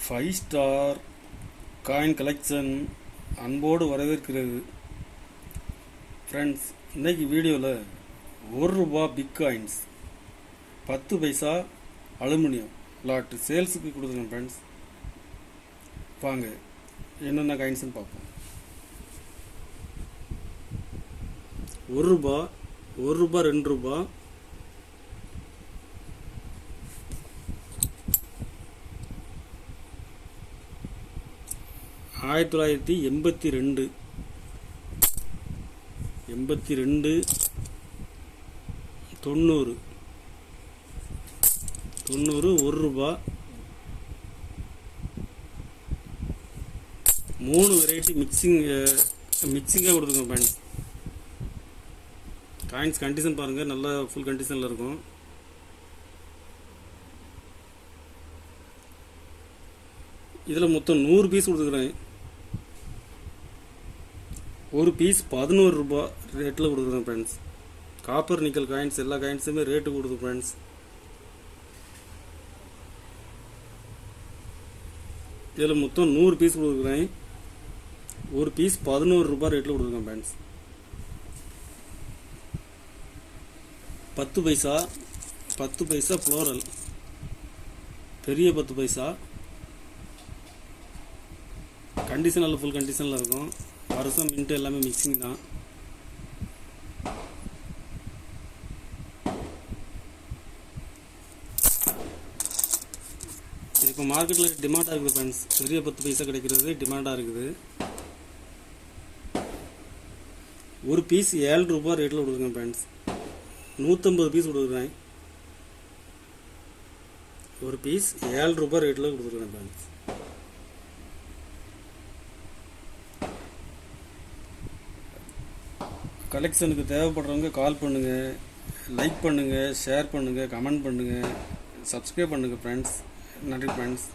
Five star coin collection அன்போடு வரவேற்கிறது. Friends, இன்றைக்கி வீடியோவில் ₹1 பிக் காயின்ஸ் 10 பைசா அலுமினியம் லாட்டு சேல்ஸுக்கு கொடுத்துருக்கேன். ஃப்ரெண்ட்ஸ், வாங்க என்னென்ன காயின்ஸ்னு பார்ப்போம். ₹1, ₹2, $1982, 90, ₹1, 3 வெரைட்டி மிக்சிங்காக கொடுத்துருக்கோம். ஃப்ரெண்ட்ஸ், காயின்ஸ் கண்டிஷன் பாருங்கள், நல்லா ஃபுல் கண்டிஷனில் இருக்கும். இதில் மொத்தம் 100 பீஸ் கொடுத்துருக்குறேன். ஒரு பீஸ் ₹11 ரேட்டில் கொடுக்குறேன். ஃப்ரெண்ட்ஸ், காப்பர் நிக்கல் காயின்ஸ் எல்லா காயின்ஸுமே ரேட்டு கொடுத்து. ஃப்ரெண்ட்ஸ், இதில் மொத்தம் 100 பீஸ் கொடுக்குறேன். ஒரு பீஸ் ₹11 ரேட்டில் கொடுக்குறேன். ஃப்ரெண்ட்ஸ், 10 பைசா ஃப்ளோரல், பெரிய 10 பைசா கண்டிஷன் நல்ல ஃபுல் கண்டிஷனில் இருக்கும். வருஷம் மின்ட்டு எல்லாமே மிக்சிங் தான். இது இப்போ மார்க்கெட்டில் டிமாண்டாக இருக்குது. ஃப்ரெண்ட்ஸ், பெரிய 10 பைசா கிடைக்கிறது டிமாண்டாக இருக்குது. ஒரு பீஸ் ₹7 ரேட்டில் கொடுக்குறேன். ஃப்ரெண்ட்ஸ், 150 பீஸ் கொடுக்குறேன். ஒரு பீஸ் ₹7 ரேட்டில் கொடுத்துருக்கேன். ஃப்ரெண்ட்ஸ், கலெக்ஷனுக்கு தேவைப்படுறவங்க கால் பண்ணுங்கள், லைக் பண்ணுங்கள், ஷேர் பண்ணுங்கள், கமெண்ட் பண்ணுங்கள், சப்ஸ்கிரைப் பண்ணுங்கள். ஃப்ரெண்ட்ஸ், நன்றி. ஃப்ரெண்ட்ஸ்.